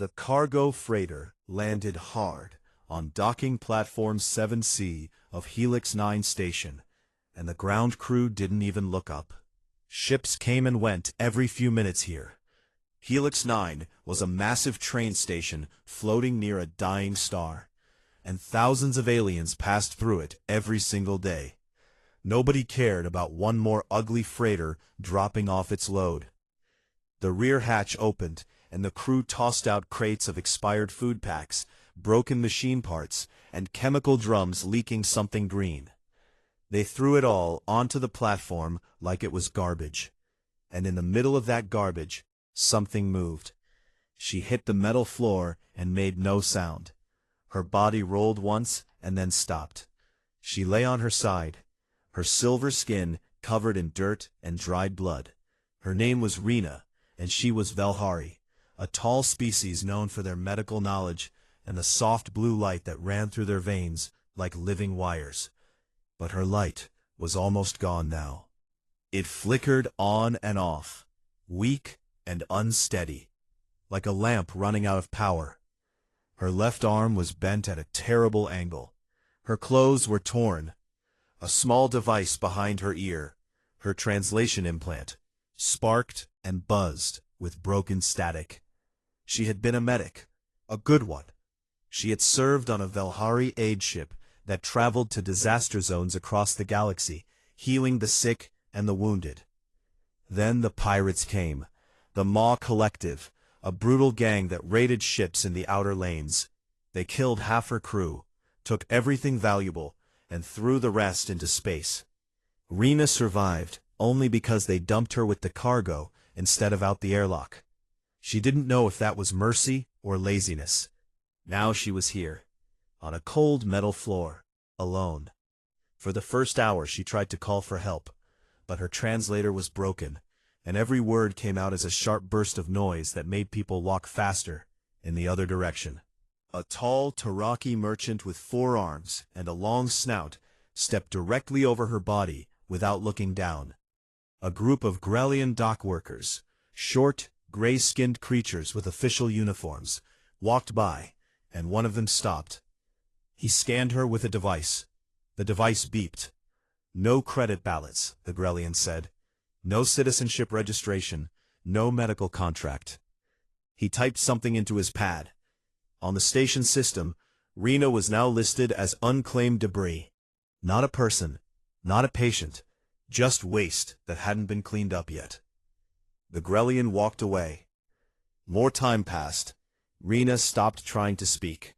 The cargo freighter landed hard on docking platform 7C of Helix 9 station, and the ground crew didn't even look up. Ships came and went every few minutes here. Helix 9 was a massive train station floating near a dying star, and thousands of aliens passed through it every single day. Nobody cared about one more ugly freighter dropping off its load. The rear hatch opened, and the crew tossed out crates of expired food packs, broken machine parts, and chemical drums leaking something green. They threw it all onto the platform like it was garbage. And in the middle of that garbage, something moved. She hit the metal floor and made no sound. Her body rolled once and then stopped. She lay on her side, her silver skin covered in dirt and dried blood. Her name was Rena, and she was Velhari, a tall species known for their medical knowledge and the soft blue light that ran through their veins like living wires. But her light was almost gone now. It flickered on and off, weak and unsteady, like a lamp running out of power. Her left arm was bent at a terrible angle. Her clothes were torn. A small device behind her ear, her translation implant, sparked and buzzed with broken static. She had been a medic, a good one. She had served on a Velhari aid ship that traveled to disaster zones across the galaxy, healing the sick and the wounded. Then the pirates came, the Maw Collective, a brutal gang that raided ships in the outer lanes. They killed half her crew, took everything valuable, and threw the rest into space. Rena survived only because they dumped her with the cargo instead of out the airlock. She didn't know if that was mercy or laziness. Now she was here, on a cold metal floor, alone. For the first hour she tried to call for help, but her translator was broken, and every word came out as a sharp burst of noise that made people walk faster in the other direction. A tall Taraki merchant with 4 arms and a long snout stepped directly over her body without looking down. A group of Grellian dock workers, short, gray-skinned creatures with official uniforms, walked by, and one of them stopped. He scanned her with a device. The device beeped. "No credit ballots," the Grellian said. "No citizenship registration, no medical contract." He typed something into his pad. On the station system, Rena was now listed as unclaimed debris. Not a person, not a patient, just waste that hadn't been cleaned up yet. The Grellian walked away. More time passed. Rena stopped trying to speak.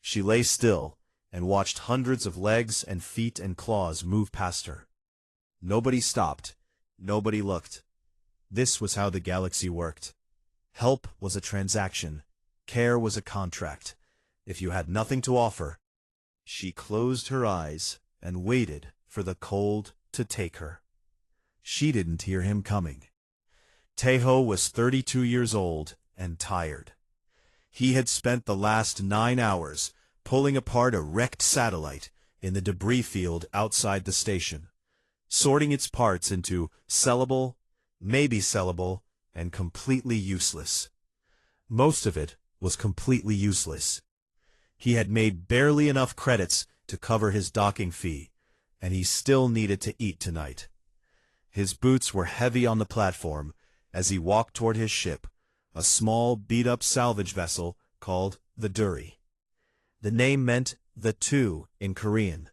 She lay still and watched hundreds of legs and feet and claws move past her. Nobody stopped. Nobody looked. This was how the galaxy worked. Help was a transaction. Care was a contract. If you had nothing to offer, she closed her eyes and waited for the cold to take her. She didn't hear him coming. Tejo was 32 years old and tired. He had spent the last 9 hours pulling apart a wrecked satellite in the debris field outside the station, sorting its parts into sellable, maybe sellable, and completely useless. Most of it was completely useless. He had made barely enough credits to cover his docking fee, and he still needed to eat tonight. His boots were heavy on the platform as he walked toward his ship, a small, beat-up salvage vessel called the Duri. The name meant the two in Korean,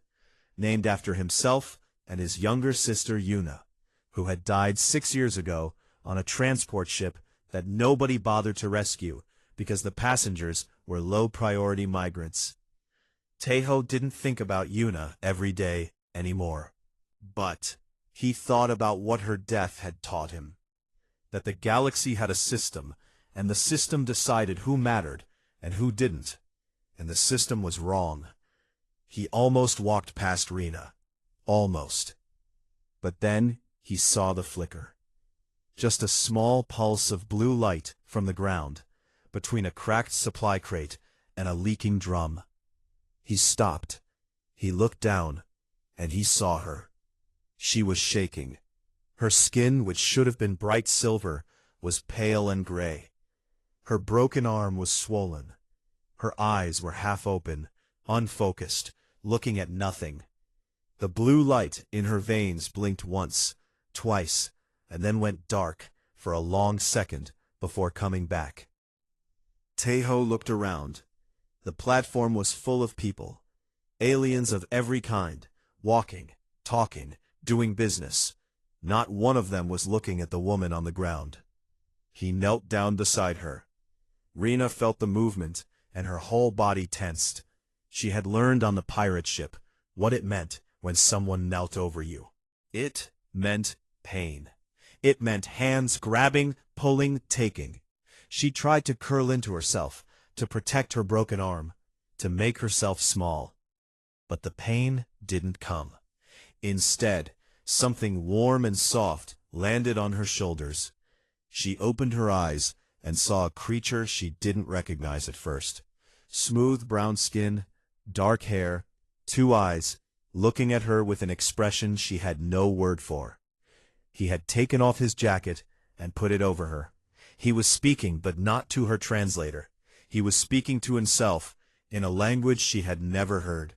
named after himself and his younger sister Yuna, who had died 6 years ago on a transport ship that nobody bothered to rescue because the passengers were low-priority migrants. Tejo didn't think about Yuna every day anymore. But he thought about what her death had taught him. That the galaxy had a system, and the system decided who mattered and who didn't. And the system was wrong. He almost walked past Rena. Almost. But then he saw the flicker. Just a small pulse of blue light from the ground, between a cracked supply crate and a leaking drum. He stopped. He looked down, and he saw her. She was shaking. Her skin, which should have been bright silver, was pale and gray. Her broken arm was swollen. Her eyes were half open, unfocused, looking at nothing. The blue light in her veins blinked once, twice, and then went dark for a long second before coming back. Taeho looked around. The platform was full of people, aliens of every kind, walking, talking, doing business. Not one of them was looking at the woman on the ground. He knelt down beside her. Rena felt the movement, and her whole body tensed. She had learned on the pirate ship what it meant when someone knelt over you. It meant pain. It meant hands grabbing, pulling, taking. She tried to curl into herself, to protect her broken arm, to make herself small. But the pain didn't come. Instead, something warm and soft landed on her shoulders. She opened her eyes and saw a creature she didn't recognize at first. Smooth brown skin, dark hair, 2 eyes, looking at her with an expression she had no word for. He had taken off his jacket and put it over her. He was speaking, but not to her translator. He was speaking to himself in a language she had never heard.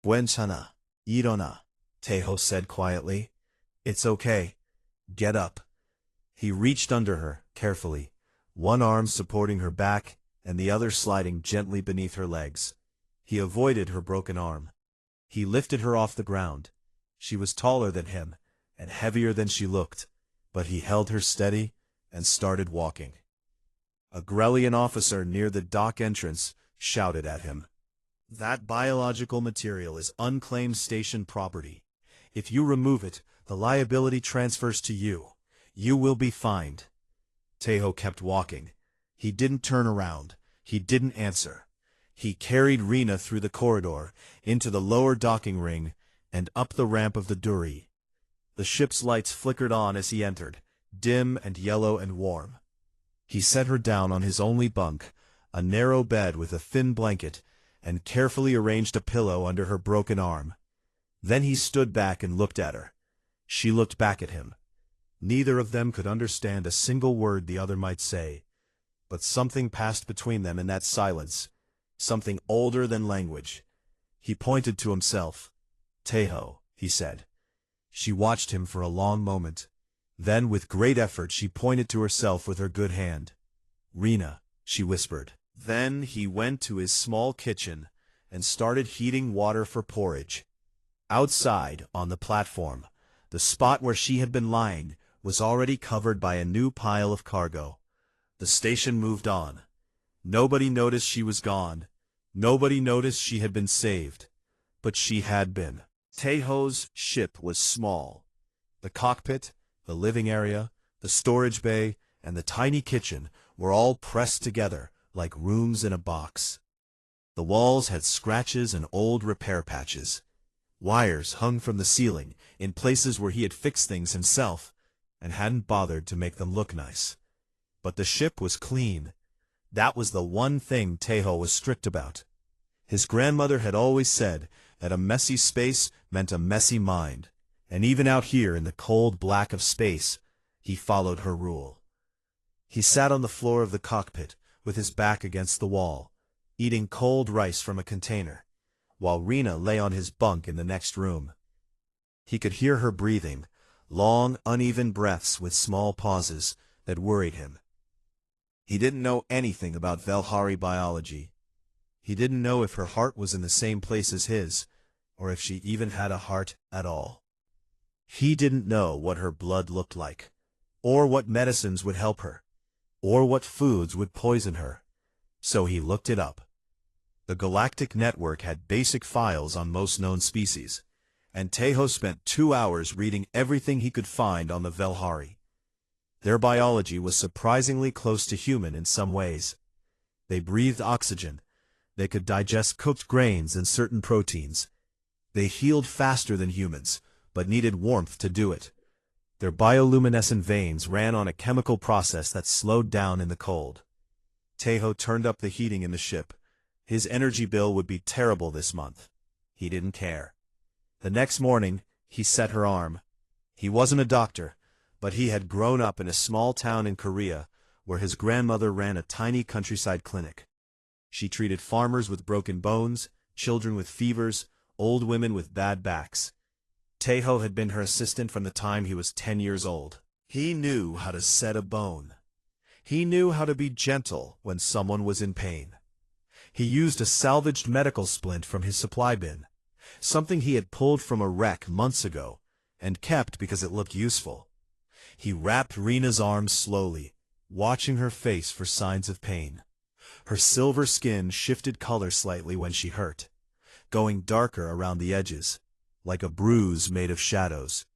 "Buenchana, irona," Taeho said quietly. "It's okay. Get up." He reached under her, carefully, one arm supporting her back and the other sliding gently beneath her legs. He avoided her broken arm. He lifted her off the ground. She was taller than him and heavier than she looked, but he held her steady and started walking. A Grellian officer near the dock entrance shouted at him. "That biological material is unclaimed station property. If you remove it, the liability transfers to you. You will be fined." Taeho kept walking. He didn't turn around. He didn't answer. He carried Rena through the corridor, into the lower docking ring, and up the ramp of the Duri. The ship's lights flickered on as he entered, dim and yellow and warm. He set her down on his only bunk, a narrow bed with a thin blanket, and carefully arranged a pillow under her broken arm. Then he stood back and looked at her. She looked back at him. Neither of them could understand a single word the other might say, but something passed between them in that silence, something older than language. He pointed to himself. "Taeho," he said. She watched him for a long moment. Then, with great effort, she pointed to herself with her good hand. "Rena," she whispered. Then he went to his small kitchen and started heating water for porridge. Outside, on the platform, the spot where she had been lying was already covered by a new pile of cargo. The station moved on. Nobody noticed she was gone. Nobody noticed she had been saved. But she had been. Taeho's ship was small. The cockpit, the living area, the storage bay, and the tiny kitchen were all pressed together like rooms in a box. The walls had scratches and old repair patches. Wires hung from the ceiling in places where he had fixed things himself and hadn't bothered to make them look nice. But the ship was clean. That was the one thing Taeho was strict about. His grandmother had always said that a messy space meant a messy mind, and even out here in the cold black of space, he followed her rule. He sat on the floor of the cockpit with his back against the wall, eating cold rice from a container, while Rena lay on his bunk in the next room. He could hear her breathing, long, uneven breaths with small pauses that worried him. He didn't know anything about Velhari biology. He didn't know if her heart was in the same place as his, or if she even had a heart at all. He didn't know what her blood looked like, or what medicines would help her, or what foods would poison her. So he looked it up. The Galactic Network had basic files on most known species, and Taeho spent 2 hours reading everything he could find on the Velhari. Their biology was surprisingly close to human in some ways. They breathed oxygen. They could digest cooked grains and certain proteins. They healed faster than humans, but needed warmth to do it. Their bioluminescent veins ran on a chemical process that slowed down in the cold. Taeho turned up the heating in the ship. His energy bill would be terrible this month. He didn't care. The next morning, he set her arm. He wasn't a doctor, but he had grown up in a small town in Korea where his grandmother ran a tiny countryside clinic. She treated farmers with broken bones, children with fevers, old women with bad backs. Taeho had been her assistant from the time he was 10 years old. He knew how to set a bone. He knew how to be gentle when someone was in pain. He used a salvaged medical splint from his supply bin, something he had pulled from a wreck months ago, and kept because it looked useful. He wrapped Rina's arms slowly, watching her face for signs of pain. Her silver skin shifted color slightly when she hurt, going darker around the edges, like a bruise made of shadows.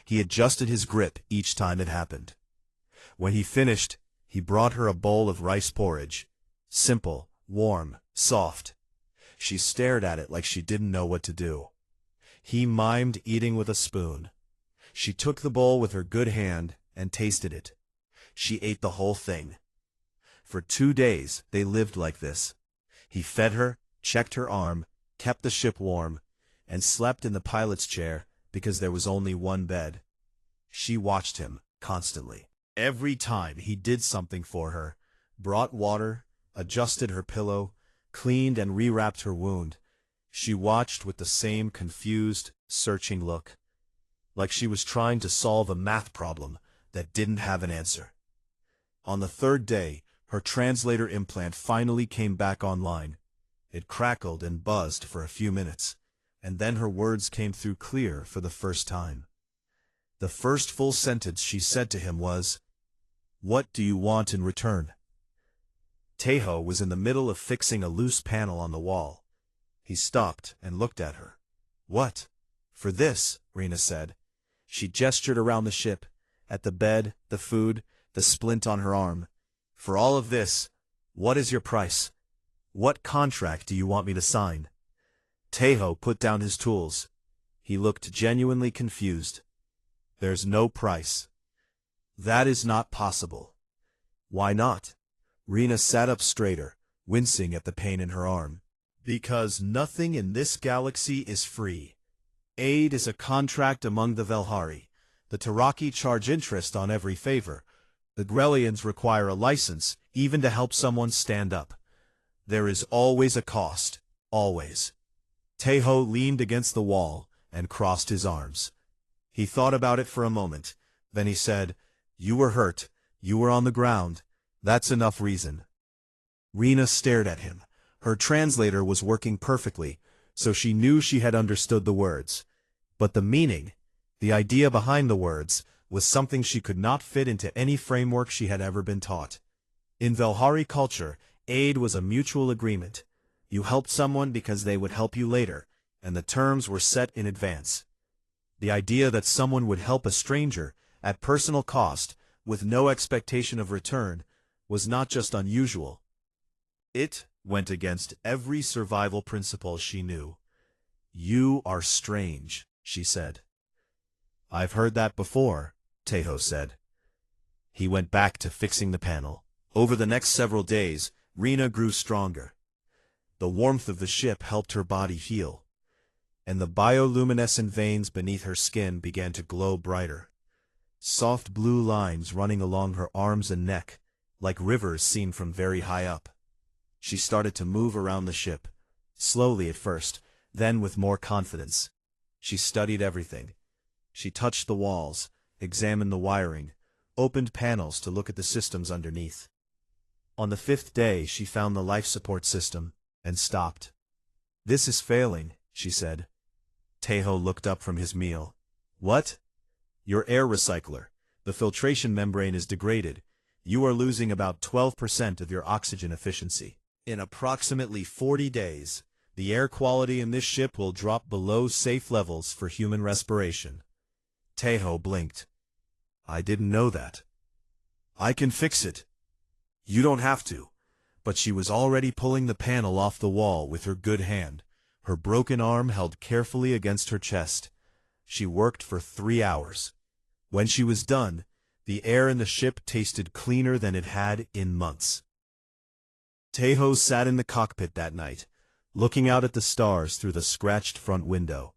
He adjusted his grip each time it happened. When he finished, he brought her a bowl of rice porridge. Simple, warm, soft. She stared at it like she didn't know what to do. He mimed eating with a spoon. She took the bowl with her good hand and tasted it. She ate the whole thing. For 2 days, they lived like this. He fed her, checked her arm, kept the ship warm, and slept in the pilot's chair because there was only one bed. She watched him constantly. Every time he did something for her, brought water, adjusted her pillow, cleaned and rewrapped her wound, she watched with the same confused, searching look, like she was trying to solve a math problem that didn't have an answer. On the 3rd day, her translator implant finally came back online. It crackled and buzzed for a few minutes, and then her words came through clear for the first time. The first full sentence she said to him was, "What do you want in return?" Taeho was in the middle of fixing a loose panel on the wall. He stopped and looked at her. "What?" "For this," Rina said. She gestured around the ship, at the bed, the food, the splint on her arm. "For all of this, what is your price? What contract do you want me to sign?" Taeho put down his tools. He looked genuinely confused. "There's no price." "That is not possible." "Why not?" Rina sat up straighter, wincing at the pain in her arm. "Because nothing in this galaxy is free. Aid is a contract among the Velhari. The Taraki charge interest on every favor. The Grellians require a license, even to help someone stand up. There is always a cost, always." Taeho leaned against the wall and crossed his arms. He thought about it for a moment. Then he said, "You were hurt. You were on the ground. That's enough reason." Rina stared at him. Her translator was working perfectly, so she knew she had understood the words. But the meaning, the idea behind the words, was something she could not fit into any framework she had ever been taught. In Velhari culture, aid was a mutual agreement. You helped someone because they would help you later, and the terms were set in advance. The idea that someone would help a stranger, at personal cost, with no expectation of return, was not just unusual. It went against every survival principle she knew. "You are strange," she said. "I've heard that before," Taeho said. He went back to fixing the panel. Over the next several days, Rina grew stronger. The warmth of the ship helped her body heal, and the bioluminescent veins beneath her skin began to glow brighter. Soft blue lines running along her arms and neck, like rivers seen from very high up. She started to move around the ship, slowly at first, then with more confidence. She studied everything. She touched the walls, examined the wiring, opened panels to look at the systems underneath. On the 5th day, she found the life support system, and stopped. "This is failing," she said. Taeho looked up from his meal. "What?" "Your air recycler. The filtration membrane is degraded. You are losing about 12% of your oxygen efficiency. In approximately 40 days, the air quality in this ship will drop below safe levels for human respiration." Taeho blinked. "I didn't know that." "I can fix it." "You don't have to." But she was already pulling the panel off the wall with her good hand, her broken arm held carefully against her chest. She worked for 3 hours. When she was done, the air in the ship tasted cleaner than it had in months. Taeho sat in the cockpit that night, looking out at the stars through the scratched front window.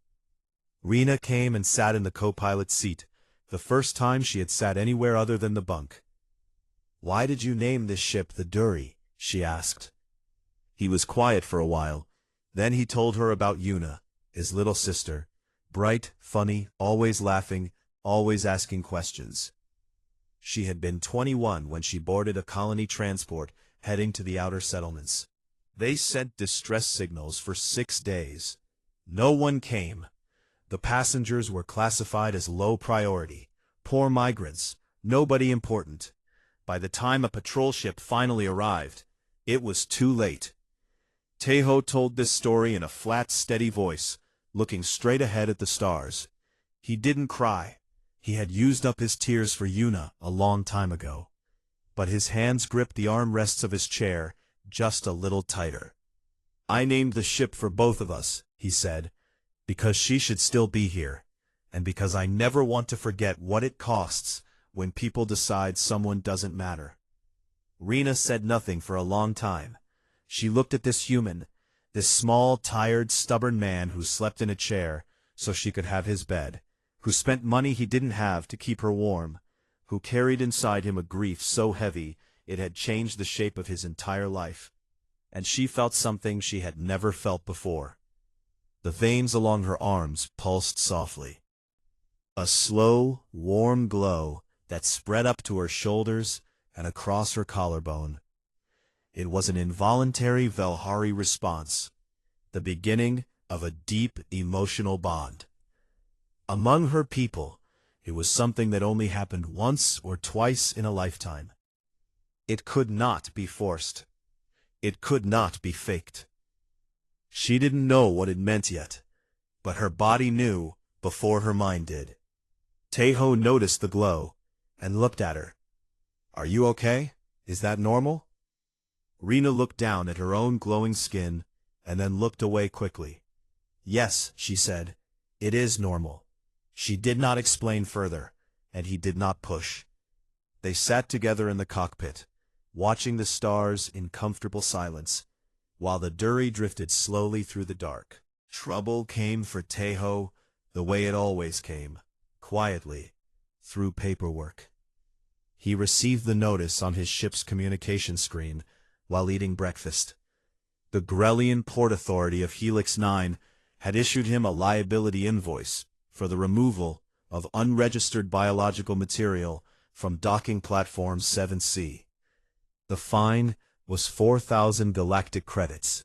Rina came and sat in the co-pilot's seat, the first time she had sat anywhere other than the bunk. "Why did you name this ship the Dury?" she asked. He was quiet for a while. Then he told her about Yuna, his little sister. Bright, funny, always laughing, always asking questions. She had been 21 when she boarded a colony transport heading to the outer settlements. They sent distress signals for 6 days. No one came. The passengers were classified as low priority, poor migrants, nobody important. By the time a patrol ship finally arrived, it was too late. Tejo told this story in a flat, steady voice, looking straight ahead at the stars. He didn't cry. He had used up his tears for Yuna a long time ago. But his hands gripped the armrests of his chair just a little tighter. "I named the ship for both of us," he said, "because she should still be here, and because I never want to forget what it costs when people decide someone doesn't matter." Rena said nothing for a long time. She looked at this human, this small, tired, stubborn man who slept in a chair so she could have his bed, who spent money he didn't have to keep her warm, who carried inside him a grief so heavy it had changed the shape of his entire life. And she felt something she had never felt before. The veins along her arms pulsed softly. A slow, warm glow that spread up to her shoulders and across her collarbone. It was an involuntary Velhari response, the beginning of a deep emotional bond. Among her people, it was something that only happened once or twice in a lifetime. It could not be forced. It could not be faked. She didn't know what it meant yet, but her body knew before her mind did. Tejo noticed the glow and looked at her. "Are you okay? Is that normal?" Rena looked down at her own glowing skin and then looked away quickly. "Yes," she said, "it is normal." She did not explain further, and he did not push. They sat together in the cockpit, watching the stars in comfortable silence, while the Dury drifted slowly through the dark. Trouble came for Tejo the way it always came, quietly, through paperwork. He received the notice on his ship's communication screen while eating breakfast. The Grellian Port Authority of Helix 9 had issued him a liability invoice for the removal of unregistered biological material from docking platform 7C. The fine was 4,000 galactic credits.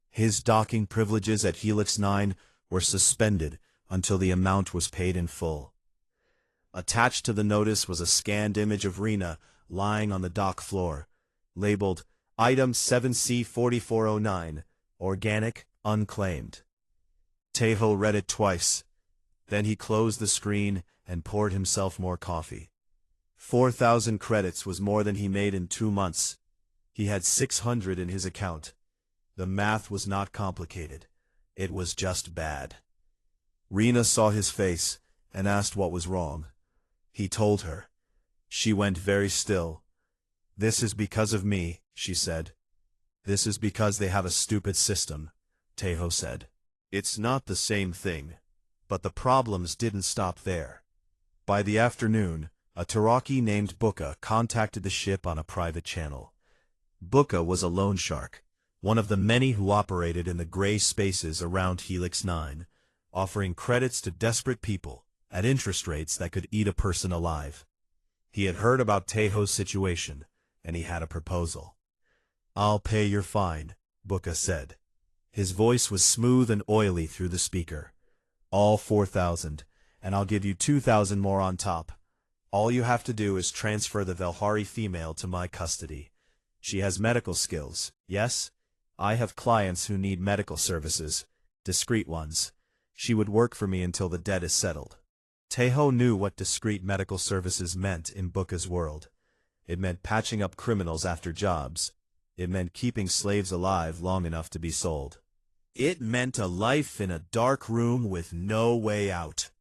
His docking privileges at Helix 9 were suspended until the amount was paid in full. Attached to the notice was a scanned image of Rena lying on the dock floor, labeled Item 7C4409, Organic, Unclaimed. Tejo read it twice. Then he closed the screen and poured himself more coffee. 4,000 credits was more than he made in 2 months. He had 600 in his account. The math was not complicated. It was just bad. Rena saw his face and asked what was wrong. He told her. She went very still. "This is because of me," she said. "This is because they have a stupid system," Tejo said. "It's not the same thing." But the problems didn't stop there. By the afternoon, a Taraki named Buka contacted the ship on a private channel. Buka was a loan shark, one of the many who operated in the gray spaces around Helix 9, offering credits to desperate people at interest rates that could eat a person alive. He had heard about Tejo's situation, and he had a proposal. "I'll pay your fine," Buka said. His voice was smooth and oily through the speaker. "All 4,000, and I'll give you 2,000 more on top. All you have to do is transfer the Velhari female to my custody. She has medical skills, yes? I have clients who need medical services, discreet ones. She would work for me until the debt is settled." Tejo knew what discreet medical services meant in Buka's world. It meant patching up criminals after jobs. It meant keeping slaves alive long enough to be sold. It meant a life in a dark room with no way out.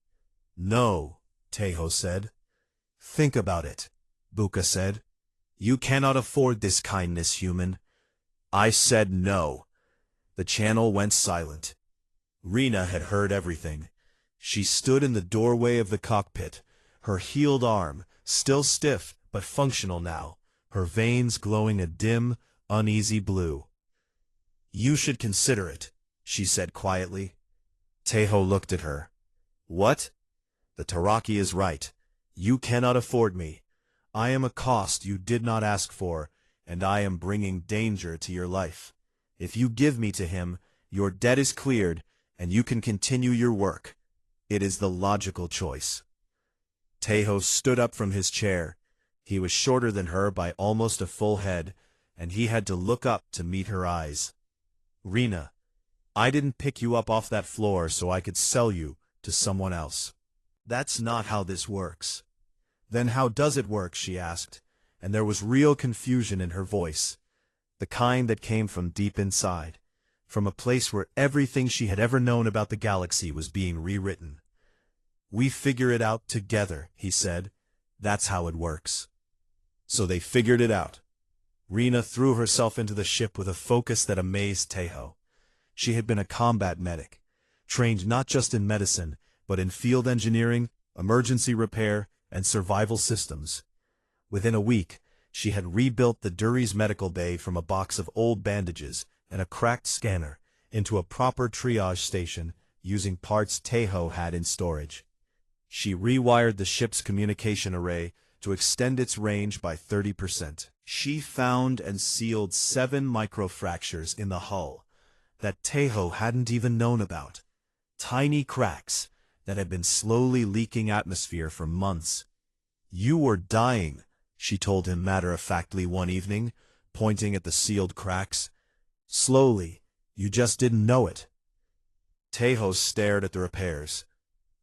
"No," Tejo said. "Think about it," Buka said. "You cannot afford this kindness, human." I said no. The channel went silent. Rena had heard everything. She stood in the doorway of the cockpit, her healed arm, still stiff but functional now, her veins glowing a dim, uneasy blue. "You should consider it," she said quietly. Teho looked at her. "What?" "The Taraki is right. You cannot afford me. I am a cost you did not ask for, and I am bringing danger to your life. If you give me to him, your debt is cleared, and you can continue your work. It is the logical choice." Teho stood up from his chair. He was shorter than her by almost a full head, and he had to look up to meet her eyes. "Rena, I didn't pick you up off that floor so I could sell you to someone else. That's not how this works." "Then how does it work?" she asked, and there was real confusion in her voice, the kind that came from deep inside, from a place where everything she had ever known about the galaxy was being rewritten. "We figure it out together," he said. "That's how it works." So they figured it out. Rena threw herself into the ship with a focus that amazed Teho. She had been a combat medic, trained not just in medicine, but in field engineering, emergency repair, and survival systems. Within a week, she had rebuilt the Duri's medical bay from a box of old bandages and a cracked scanner into a proper triage station using parts Teho had in storage. She rewired the ship's communication array to extend its range by 30%. She found and sealed 7 microfractures in the hull that Teho hadn't even known about. Tiny cracks that had been slowly leaking atmosphere for months. "You were dying," she told him matter-of-factly one evening, pointing at the sealed cracks. "Slowly, you just didn't know it." Teho stared at the repairs.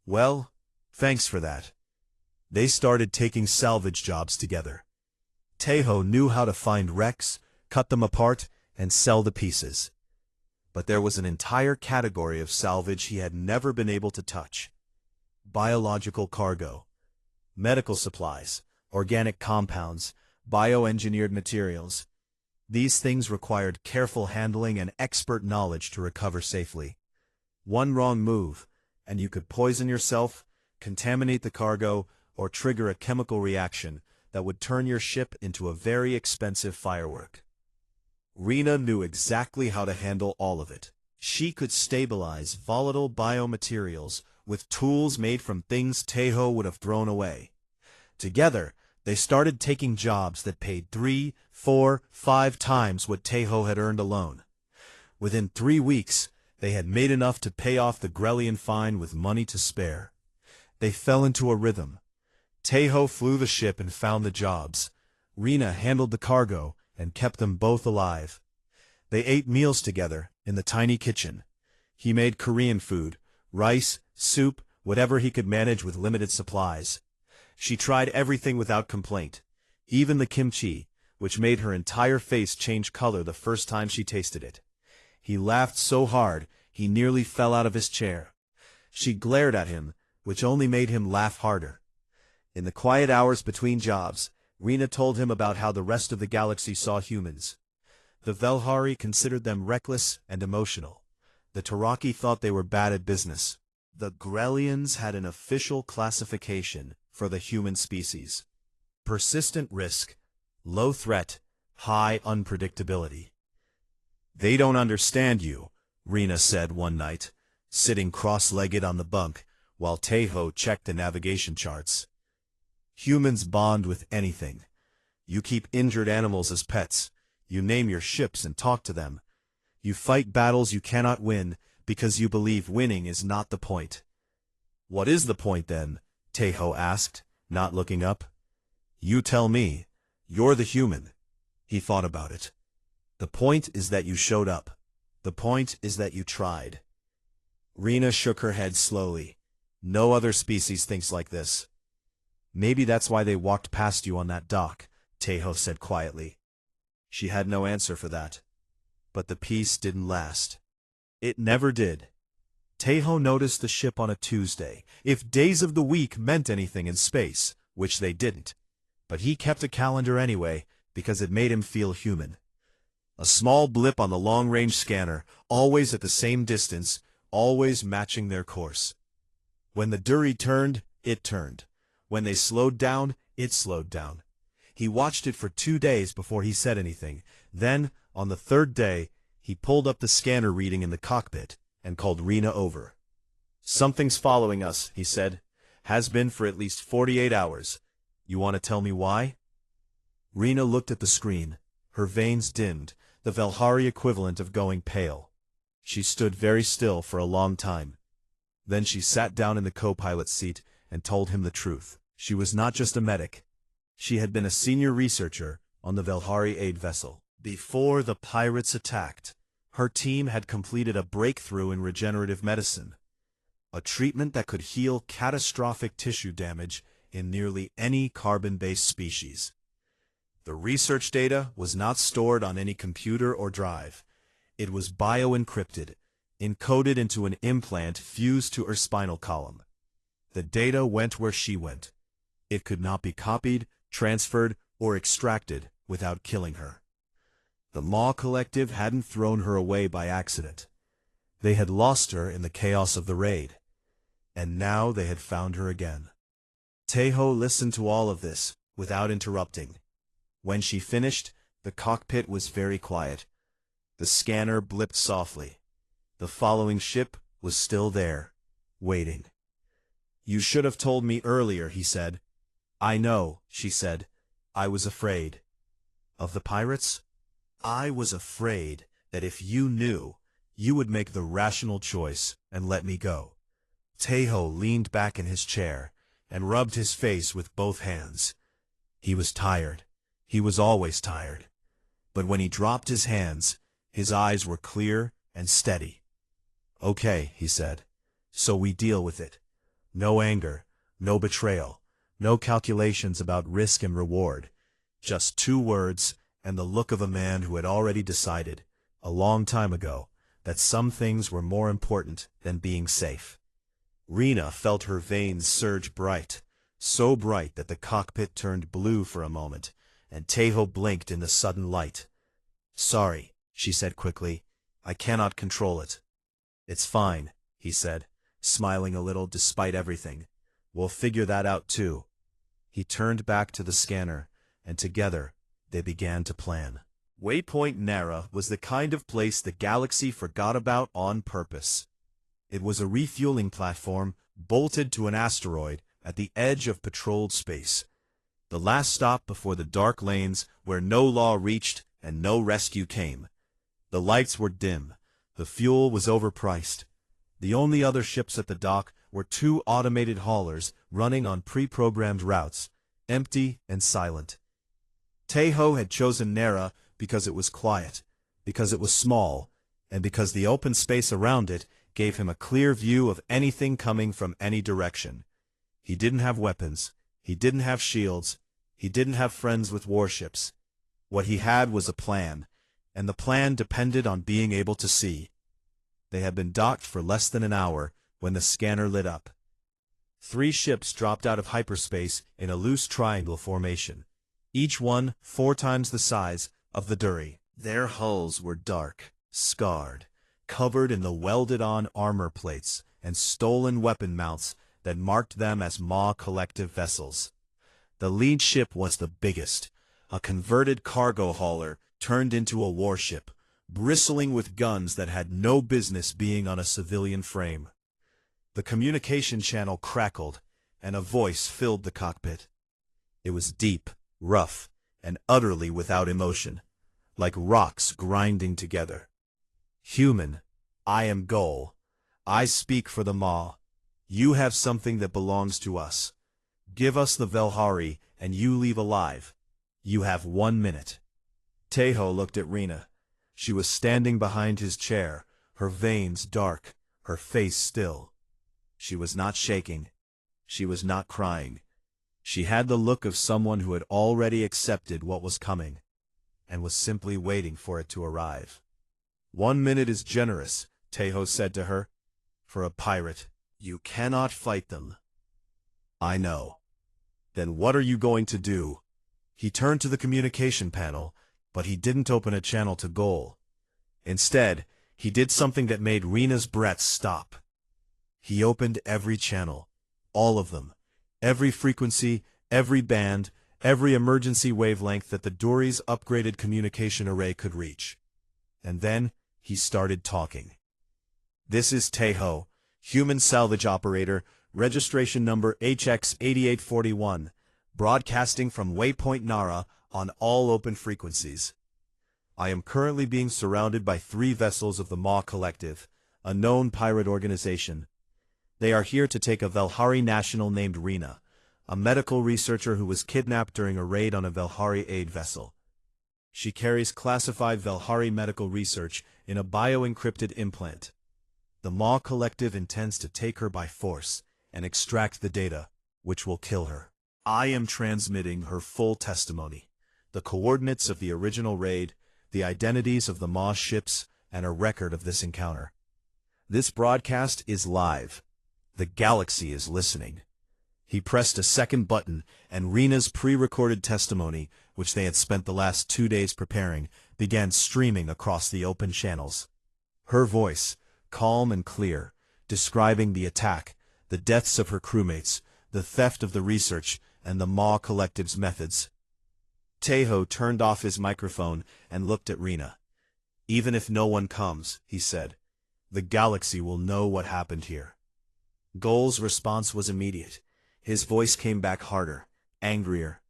"Well, thanks for that." They started taking salvage jobs together. Teho knew how to find wrecks, cut them apart, and sell the pieces. But there was an entire category of salvage he had never been able to touch. Biological cargo. Medical supplies, organic compounds, bioengineered materials. These things required careful handling and expert knowledge to recover safely. One wrong move, and you could poison yourself, contaminate the cargo, or trigger a chemical reaction that would turn your ship into a very expensive firework. Rena knew exactly how to handle all of it. She could stabilize volatile biomaterials with tools made from things Teho would have thrown away. Together, they started taking jobs that paid 3, 4, 5 times what Teho had earned alone. Within 3 weeks, they had made enough to pay off the Grellian fine with money to spare. They fell into a rhythm. Teho flew the ship and found the jobs. Rena handled the cargo and kept them both alive. They ate meals together in the tiny kitchen. He made Korean food, rice, soup, whatever he could manage with limited supplies. She tried everything without complaint, even the kimchi, which made her entire face change color the first time she tasted it. He laughed so hard he nearly fell out of his chair. She glared at him, which only made him laugh harder. In the quiet hours between jobs, Rena told him about how the rest of the galaxy saw humans. The Velhari considered them reckless and emotional. The Taraki thought they were bad at business. The Grellians had an official classification for the human species: persistent risk, low threat, high unpredictability. "They don't understand you," Rena said one night, sitting cross-legged on the bunk while Teho checked the navigation charts. "Humans bond with anything. You keep injured animals as pets. You name your ships and talk to them. You fight battles you cannot win because you believe winning is not the point." "What is the point then?" Teho asked, not looking up. "You tell me. You're the human." He thought about it. "The point is that you showed up. The point is that you tried." Rena shook her head slowly. "No other species thinks like this." "Maybe that's why they walked past you on that dock," Teho said quietly. She had no answer for that. But the peace didn't last. It never did. Teho noticed the ship on a Tuesday, if days of the week meant anything in space, which they didn't. But he kept a calendar anyway, because it made him feel human. A small blip on the long-range scanner, always at the same distance, always matching their course. When the Duri turned, it turned. When they slowed down, it slowed down. He watched it for 2 days before he said anything. Then, on the third day, he pulled up the scanner reading in the cockpit and called Rena over. "Something's following us," he said. "Has been for at least 48 hours. You want to tell me why?" Rena looked at the screen. Her veins dimmed, the Velhari equivalent of going pale. She stood very still for a long time. Then she sat down in the co-pilot's seat and told him the truth. She was not just a medic. She had been a senior researcher on the Velhari aid vessel. Before the pirates attacked, her team had completed a breakthrough in regenerative medicine, a treatment that could heal catastrophic tissue damage in nearly any carbon-based species. The research data was not stored on any computer or drive. It was bio-encrypted, encoded into an implant fused to her spinal column. The data went where she went. It could not be copied, transferred, or extracted without killing her. The Maw Collective hadn't thrown her away by accident. They had lost her in the chaos of the raid. And now they had found her again. Tejo listened to all of this, without interrupting. When she finished, the cockpit was very quiet. The scanner blipped softly. The following ship was still there, waiting. "You should have told me earlier," he said. "I know," she said. "I was afraid." "Of the pirates?" "I was afraid that if you knew, you would make the rational choice and let me go." Tejo leaned back in his chair and rubbed his face with both hands. He was tired. He was always tired. But when he dropped his hands, his eyes were clear and steady. "Okay," he said. "So we deal with it. No anger, no betrayal, no calculations about risk and reward. Just 2 words and the look of a man who had already decided, a long time ago, that some things were more important than being safe." Rena felt her veins surge bright, so bright that the cockpit turned blue for a moment, and Tejo blinked in the sudden light. "Sorry," she said quickly. "I cannot control it." "It's fine," he said, smiling a little despite everything. "We'll figure that out too." He turned back to the scanner, and together they began to plan. Waypoint Nara was the kind of place the galaxy forgot about on purpose. It was a refueling platform bolted to an asteroid at the edge of patrolled space. The last stop before the dark lanes where no law reached and no rescue came. The lights were dim. The fuel was overpriced. The only other ships at the dock were 2 automated haulers running on pre-programmed routes, empty and silent. Tejo had chosen Nara because it was quiet, because it was small, and because the open space around it gave him a clear view of anything coming from any direction. He didn't have weapons. He didn't have shields. He didn't have friends with warships. What he had was a plan, and the plan depended on being able to see. They had been docked for less than an hour when the scanner lit up. 3 ships dropped out of hyperspace in a loose triangle formation, each one 4 times the size of the Duri. Their hulls were dark, scarred, covered in the welded-on armor plates and stolen weapon mounts that marked them as Maw Collective vessels. The lead ship was the biggest, a converted cargo hauler turned into a warship, bristling with guns that had no business being on a civilian frame. The communication channel crackled, and a voice filled the cockpit. It was deep, rough, and utterly without emotion, like rocks grinding together. "Human, I am Goal. I speak for the Maw. You have something that belongs to us. Give us the Velhari, and you leave alive. You have 1 minute." Tejo looked at Rena. She was standing behind his chair, her veins dark, her face still. She was not shaking. She was not crying. She had the look of someone who had already accepted what was coming, and was simply waiting for it to arrive. 1 minute is generous," Tejo said to her. "For a pirate, you cannot fight them." "I know." "Then what are you going to do?" He turned to the communication panel, but he didn't open a channel to Goal. Instead, he did something that made Rena's breath stop. He opened every channel, all of them, every frequency, every band, every emergency wavelength that the dory's upgraded communication array could reach. And then he started talking. "This is Tejo, human salvage operator, registration number HX8841, broadcasting from Waypoint Nara on all open frequencies. I am currently being surrounded by 3 vessels of the Maw Collective, a known pirate organization. They are here to take a Velhari national named Rena, a medical researcher who was kidnapped during a raid on a Velhari aid vessel. She carries classified Velhari medical research in a bio-encrypted implant. The Maw Collective intends to take her by force and extract the data, which will kill her. I am transmitting her full testimony, the coordinates of the original raid, the identities of the Maw ships, and a record of this encounter. This broadcast is live. The galaxy is listening." He pressed a second button, and Rena's pre-recorded testimony, which they had spent the last 2 days preparing, began streaming across the open channels. Her voice, calm and clear, describing the attack, the deaths of her crewmates, the theft of the research, and the Maw Collective's methods. Tejo turned off his microphone and looked at Rena. "Even if no one comes," he said, "the galaxy will know what happened here." Goal's response was immediate. His voice came back harder, angrier.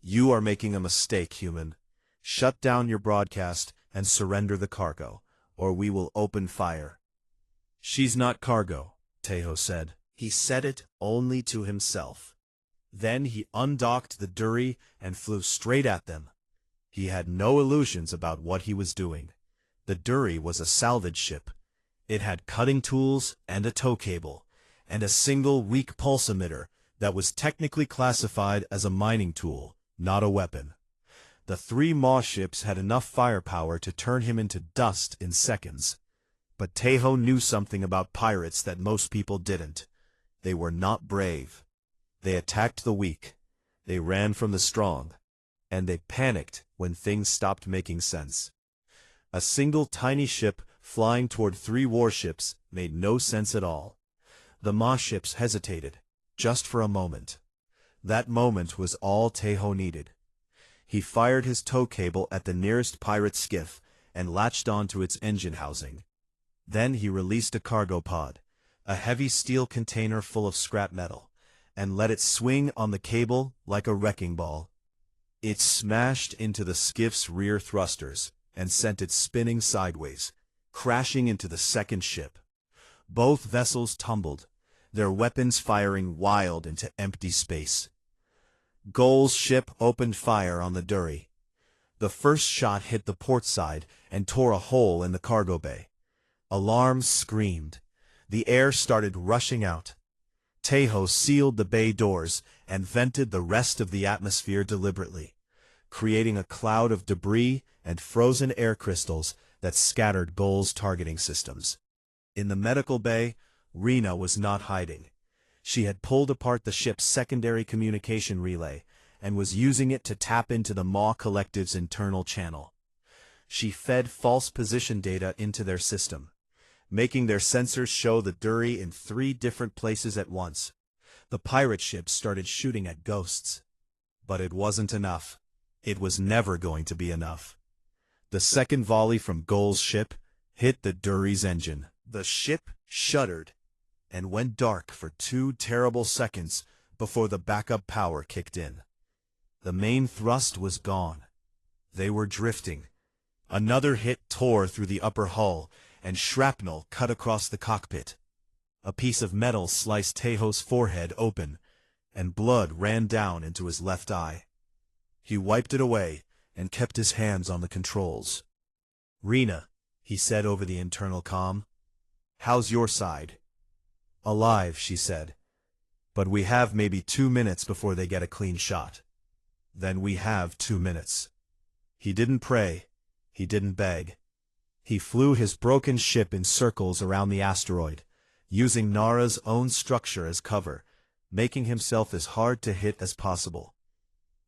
"You are making a mistake, human. Shut down your broadcast and surrender the cargo, or we will open fire." "She's not cargo," Tejo said. He said it only to himself. Then he undocked the Dury and flew straight at them. He had no illusions about what he was doing. The Dury was a salvage ship. It had cutting tools and a tow cable, and a single weak pulse emitter that was technically classified as a mining tool, not a weapon. The 3 Maw ships had enough firepower to turn him into dust in seconds. But Tejo knew something about pirates that most people didn't. They were not brave. They attacked the weak. They ran from the strong. And they panicked when things stopped making sense. A single tiny ship flying toward 3 warships made no sense at all. The Maw ships hesitated, just for a moment. That moment was all Tejo needed. He fired his tow cable at the nearest pirate skiff and latched onto its engine housing. Then he released a cargo pod, a heavy steel container full of scrap metal, and let it swing on the cable like a wrecking ball. It smashed into the skiff's rear thrusters and sent it spinning sideways, crashing into the second ship. Both vessels tumbled, their weapons firing wild into empty space. Goal's ship opened fire on the Dury. The first shot hit the port side and tore a hole in the cargo bay. Alarms screamed. The air started rushing out. Tejo sealed the bay doors and vented the rest of the atmosphere deliberately, creating a cloud of debris and frozen air crystals that scattered Goal's targeting systems. In the medical bay, Rena was not hiding. She had pulled apart the ship's secondary communication relay and was using it to tap into the Maw Collective's internal channel. She fed false position data into their system, making their sensors show the Dury in 3 different places at once. The pirate ships started shooting at ghosts. But it wasn't enough. It was never going to be enough. The second volley from Goal's ship hit the Dury's engine. The ship shuddered and went dark for 2 terrible seconds before the backup power kicked in. The main thrust was gone. They were drifting. Another hit tore through the upper hull, and shrapnel cut across the cockpit. A piece of metal sliced Tejo's forehead open, and blood ran down into his left eye. He wiped it away and kept his hands on the controls. "Rena," he said over the internal comm, "how's your side?" "Alive," she said. "But we have maybe 2 minutes before they get a clean shot." "Then we have 2 minutes." He didn't pray. He didn't beg. He flew his broken ship in circles around the asteroid, using Nara's own structure as cover, making himself as hard to hit as possible.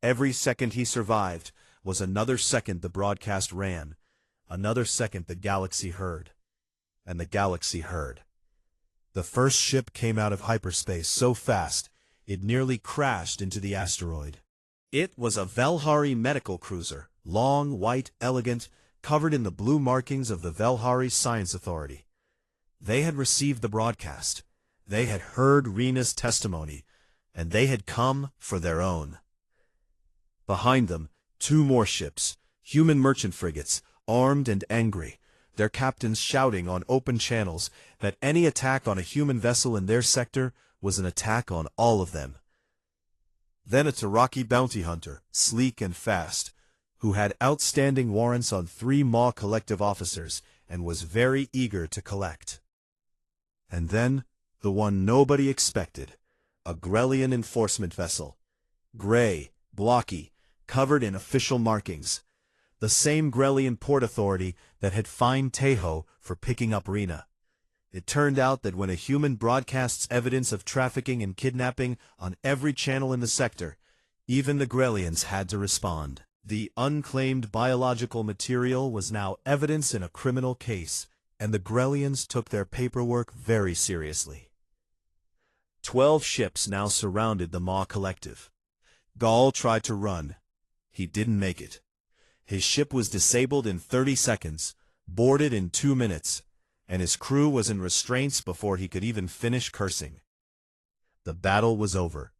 Every second he survived was another second the broadcast ran, another second the galaxy heard. And the galaxy heard. The first ship came out of hyperspace so fast it nearly crashed into the asteroid. It was a Velhari medical cruiser, long, white, elegant, covered in the blue markings of the Velhari Science Authority. They had received the broadcast. They had heard Rena's testimony, and they had come for their own. Behind them, two more ships, human merchant frigates, armed and angry, their captains shouting on open channels that any attack on a human vessel in their sector was an attack on all of them. Then a Taraki bounty hunter, sleek and fast, who had outstanding warrants on 3 Maw collective officers and was very eager to collect. And then, the one nobody expected, a Grellian enforcement vessel, gray, blocky, covered in official markings, the same Grellian port authority that had fined Tejo for picking up Rena. It turned out that when a human broadcasts evidence of trafficking and kidnapping on every channel in the sector, even the Grellians had to respond. The unclaimed biological material was now evidence in a criminal case, and the Grellians took their paperwork very seriously. 12 ships now surrounded the Maw Collective. Gaul tried to run. He didn't make it. His ship was disabled in 30 seconds, boarded in 2 minutes, and his crew was in restraints before he could even finish cursing. The battle was over.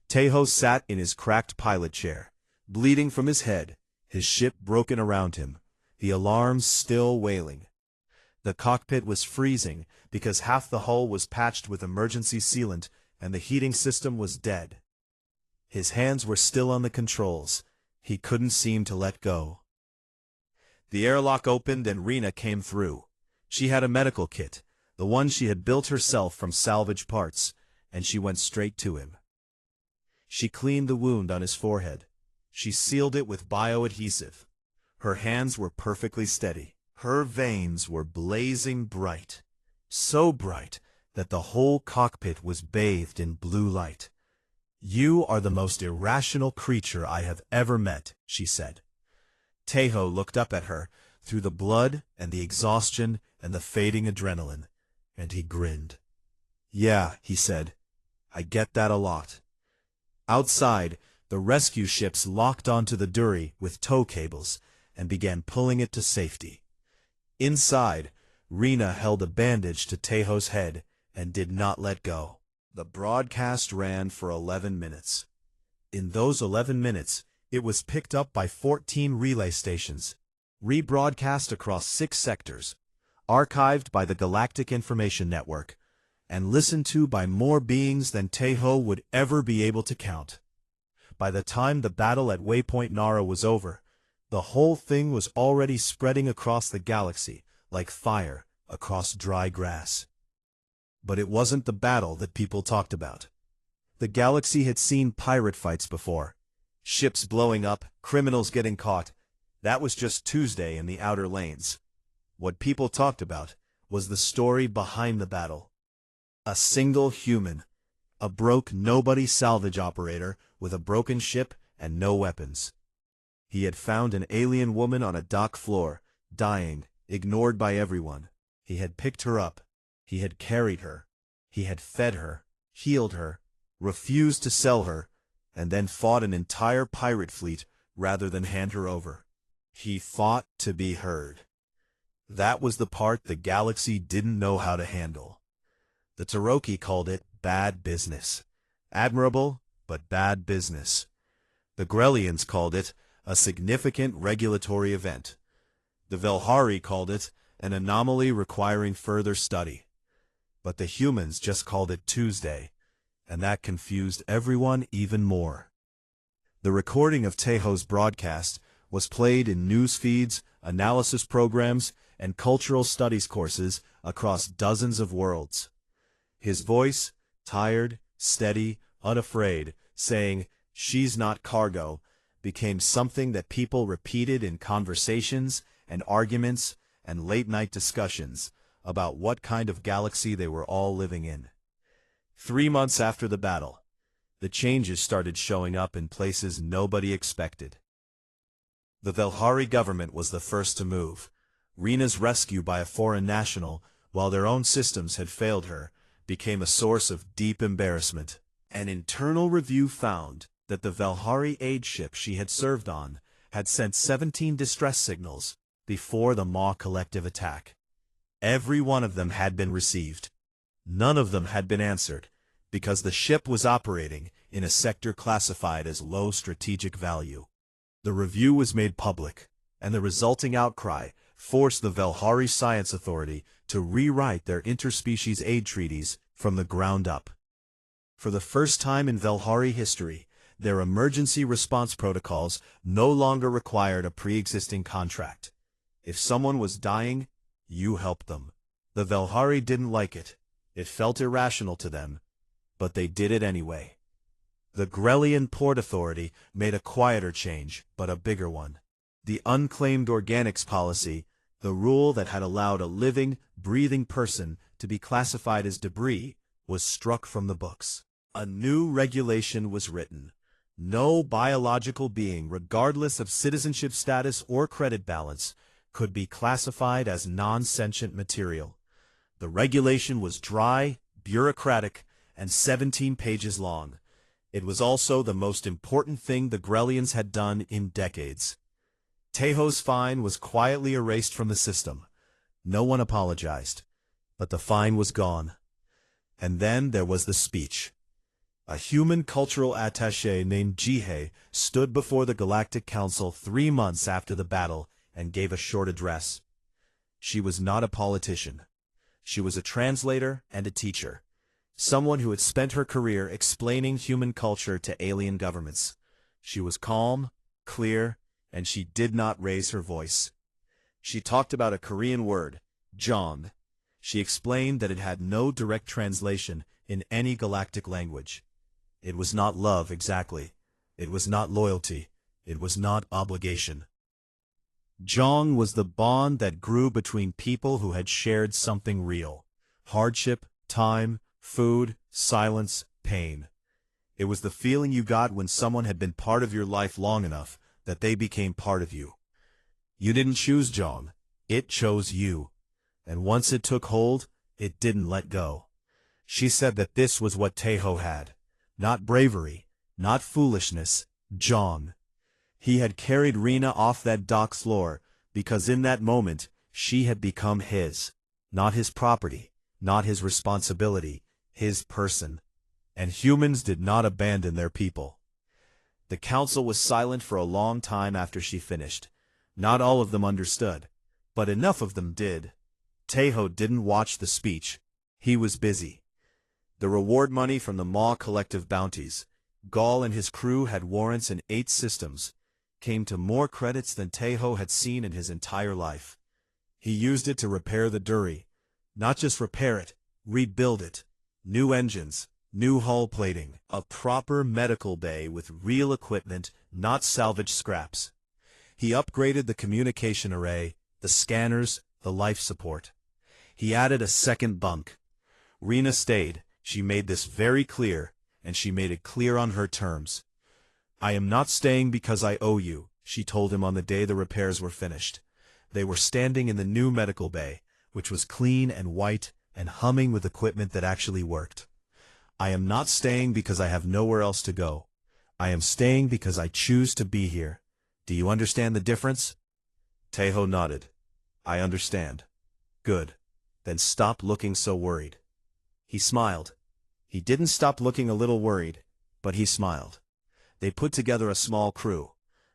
Tejo sat in his cracked pilot chair, bleeding from his head, his ship broken around him, the alarms still wailing. The cockpit was freezing because half the hull was patched with emergency sealant and the heating system was dead. His hands were still on the controls. He couldn't seem to let go. The airlock opened and Rena came through. She had a medical kit, the one she had built herself from salvage parts, and she went straight to him. She cleaned the wound on his forehead. She sealed it with bioadhesive. Her hands were perfectly steady. Her veins were blazing bright, so bright that the whole cockpit was bathed in blue light. "You are the most irrational creature I have ever met," she said. Tejo looked up at her through the blood and the exhaustion and the fading adrenaline, and he grinned. "Yeah," he said, "I get that a lot." Outside, the rescue ships locked onto the Duri with tow cables and began pulling it to safety. Inside, Rena held a bandage to Tejo's head and did not let go. The broadcast ran for 11 minutes. In those 11 minutes, it was picked up by 14 relay stations, rebroadcast across 6 sectors, archived by the Galactic Information Network, and listened to by more beings than Tejo would ever be able to count. By the time the battle at Waypoint Nara was over, the whole thing was already spreading across the galaxy like fire across dry grass. But it wasn't the battle that people talked about. The galaxy had seen pirate fights before. Ships blowing up, criminals getting caught. That was just Tuesday in the outer lanes. What people talked about was the story behind the battle. A single human, a broke nobody salvage operator with a broken ship and no weapons. He had found an alien woman on a dock floor, dying, ignored by everyone. He had picked her up. He had carried her. He had fed her, healed her, refused to sell her, and then fought an entire pirate fleet rather than hand her over. He fought to be heard. That was the part the galaxy didn't know how to handle. The Taroki called it bad business. Admirable, but bad business. The Grellians called it a significant regulatory event. The Velhari called it an anomaly requiring further study. But the humans just called it Tuesday, and that confused everyone even more. The recording of Tejo's broadcast was played in news feeds, analysis programs, and cultural studies courses across dozens of worlds. His voice, tired, steady, unafraid, saying, "She's not cargo," became something that people repeated in conversations and arguments and late-night discussions about what kind of galaxy they were all living in. 3 months after the battle, the changes started showing up in places nobody expected. The Velhari government was the first to move. Rena's rescue by a foreign national, while their own systems had failed her, became a source of deep embarrassment. An internal review found that the Valhari aid ship she had served on had sent 17 distress signals before the Maw collective attack. Every one of them had been received. None of them had been answered, because the ship was operating in a sector classified as low strategic value. The review was made public, and the resulting outcry forced the Valhari Science Authority to rewrite their interspecies aid treaties from the ground up. For the first time in Valhari history, their emergency response protocols no longer required a pre-existing contract. If someone was dying, you helped them. The Valhari didn't like it. It felt irrational to them, but they did it anyway. The Grelian Port Authority made a quieter change, but a bigger one. The unclaimed organics policy, the rule that had allowed a living, breathing person to be classified as debris, was struck from the books. A new regulation was written. No biological being, regardless of citizenship status or credit balance, could be classified as non-sentient material. The regulation was dry, bureaucratic, and 17 pages long. It was also the most important thing the Grelians had done in decades. Teho's fine was quietly erased from the system. No one apologized, but the fine was gone. And then there was the speech. A human cultural attaché named Jihei stood before the Galactic Council 3 months after the battle and gave a short address. She was not a politician. She was a translator and a teacher, someone who had spent her career explaining human culture to alien governments. She was calm, clear, and she did not raise her voice. She talked about a Korean word, jong. She explained that it had no direct translation in any galactic language. It was not love exactly. It was not loyalty. It was not obligation. Jong was the bond that grew between people who had shared something real. Hardship, time, food, silence, pain. It was the feeling you got when someone had been part of your life long enough that they became part of you. You didn't choose Jong. It chose you. And once it took hold, it didn't let go. She said that this was what Teho had. Not bravery, not foolishness, Jong. He had carried Rena off that dock floor because in that moment she had become his. Not his property, not his responsibility, his person. And humans did not abandon their people. The council was silent for a long time after she finished. Not all of them understood, but enough of them did. Teho didn't watch the speech. He was busy. The reward money from the Maw collective bounties, Gaul and his crew had warrants in 8 systems, came to more credits than Teho had seen in his entire life. He used it to repair the Duri. Not just repair it, rebuild it. New engines, new hull plating, a proper medical bay with real equipment, not salvaged scraps. He upgraded the communication array, the scanners, the life support. He added a second bunk. Rena stayed. She made this very clear, and she made it clear on her terms. I am not staying because I owe you, she told him on the day the repairs were finished. They were standing in the new medical bay, which was clean and white and humming with equipment that actually worked. I am not staying because I have nowhere else to go. I am staying because I choose to be here. Do you understand the difference? Teho nodded. I understand. Good. Then stop looking so worried. He smiled. He didn't stop looking a little worried, but he smiled. They put together a small crew.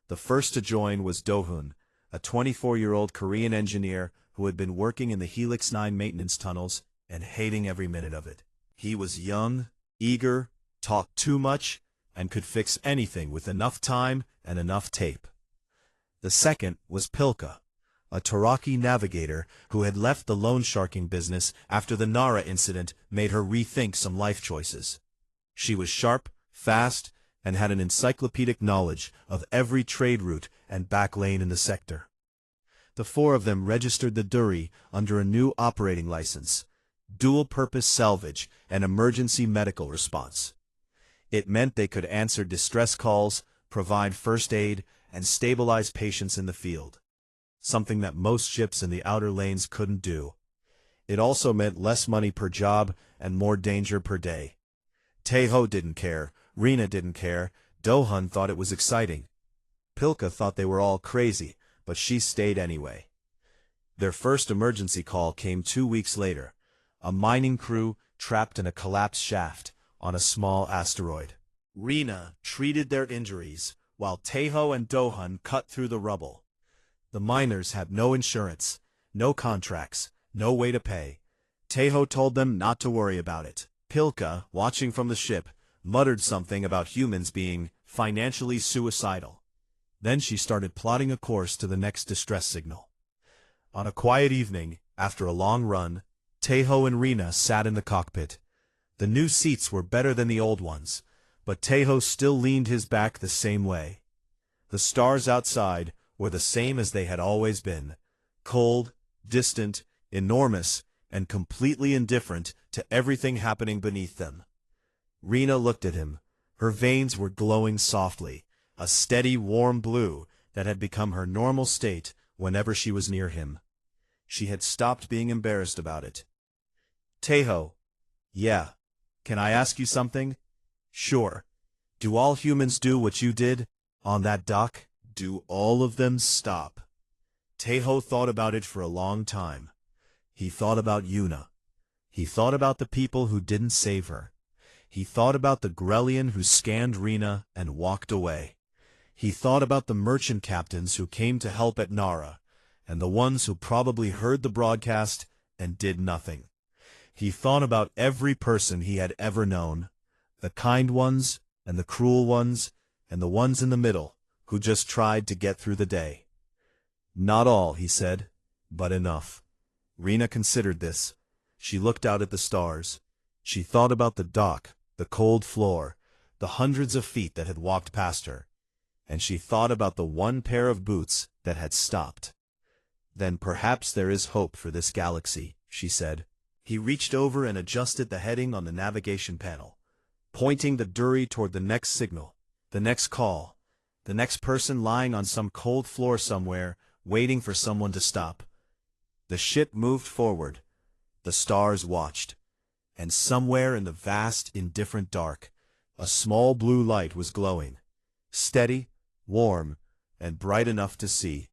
The first to join was Do-hun, a 24-year-old Korean engineer who had been working in the Helix 9 maintenance tunnels and hating every minute of it. He was young, eager, talked too much, and could fix anything with enough time and enough tape. The second was Pilka, a Taraki navigator who had left the loan sharking business after the Nara incident made her rethink some life choices. She was sharp, fast, and had an encyclopedic knowledge of every trade route and back lane in the sector. The 4 of them registered the Duri under a new operating license, dual-purpose salvage and emergency medical response. It meant they could answer distress calls, provide first aid, and stabilize patients in the field. Something that most ships in the outer lanes couldn't do. It also meant less money per job and more danger per day. Teho didn't care, Rena didn't care, Dohun thought it was exciting. Pilka thought they were all crazy, but she stayed anyway. Their first emergency call came 2 weeks later. A mining crew trapped in a collapsed shaft on a small asteroid. Rena treated their injuries, while Taeho and Dohun cut through the rubble. The miners had no insurance, no contracts, no way to pay. Taeho told them not to worry about it. Pilka, watching from the ship, muttered something about humans being financially suicidal. Then she started plotting a course to the next distress signal. On a quiet evening, after a long run, Taeho and Rena sat in the cockpit. The new seats were better than the old ones, but Taeho still leaned his back the same way. The stars outside were the same as they had always been, cold, distant, enormous, and completely indifferent to everything happening beneath them. Rena looked at him. Her veins were glowing softly, a steady, warm blue that had become her normal state whenever she was near him. She had stopped being embarrassed about it. Taeho. Yeah. Can I ask you something? Sure. Do all humans do what you did on that dock? Do all of them stop? Taeho thought about it for a long time. He thought about Yuna. He thought about the people who didn't save her. He thought about the Grellian who scanned Rena and walked away. He thought about the merchant captains who came to help at Nara, and the ones who probably heard the broadcast and did nothing. He thought about every person he had ever known, the kind ones and the cruel ones and the ones in the middle who just tried to get through the day. Not all, he said, but enough. Rena considered this. She looked out at the stars. She thought about the dock, the cold floor, the hundreds of feet that had walked past her, and she thought about the one pair of boots that had stopped. Then perhaps there is hope for this galaxy, she said. He reached over and adjusted the heading on the navigation panel, pointing the Duri toward the next signal, the next call, the next person lying on some cold floor somewhere, waiting for someone to stop. The ship moved forward. The stars watched. And somewhere in the vast, indifferent dark, a small blue light was glowing, steady, warm, and bright enough to see.